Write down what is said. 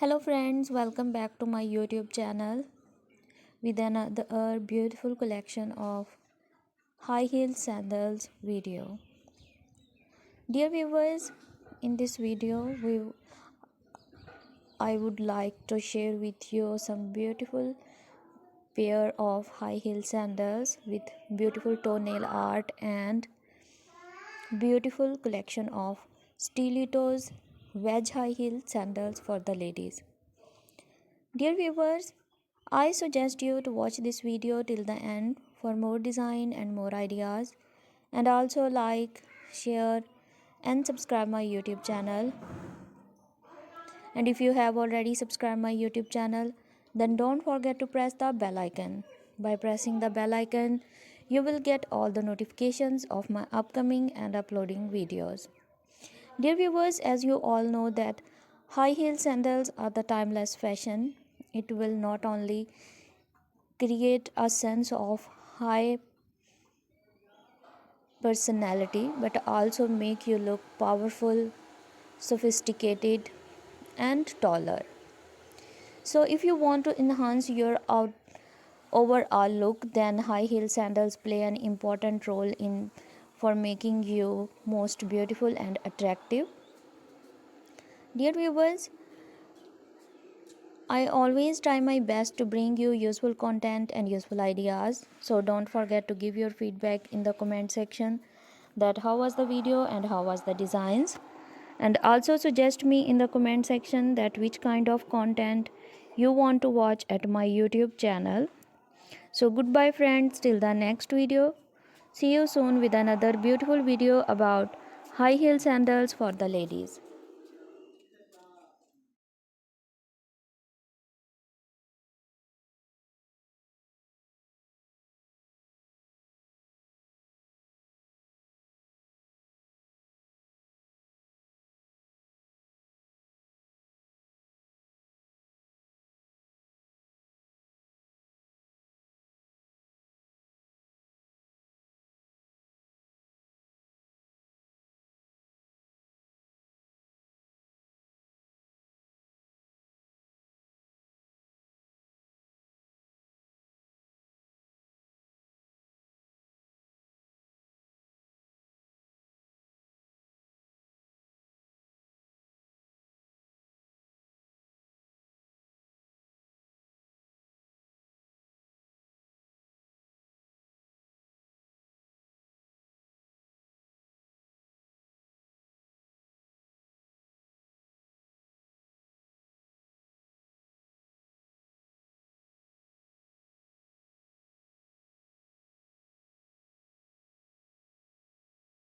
Hello friends, welcome back to my YouTube channel with another beautiful collection of high heel sandals video. Dear viewers, in this video I would like to share with you some beautiful pair of high heel sandals with beautiful toenail art and beautiful collection of stilettos wedge high heel sandals for the ladies. Dear viewers, I suggest you to watch this video till the end for more design and more ideas, and also like, share and subscribe my YouTube channel. And if you have already subscribed my YouTube channel, then don't forget to press the bell icon. By pressing the bell icon, you will get all the notifications of my upcoming and uploading videos. Dear viewers, as you all know that high heel sandals are the timeless fashion. It will not only create a sense of high personality but also make you look powerful, sophisticated and taller. So if you want to enhance your overall look, then high heel sandals play an important role in for making you most beautiful and attractive. Dear viewers, I always try my best to bring you useful content and useful ideas. So don't forget to give your feedback in the comment section that how was the video and how was the designs. And also suggest me in the comment section that which kind of content you want to watch at my YouTube channel. So goodbye friends, till the next video. See you soon with another beautiful video about high heel sandals for the ladies.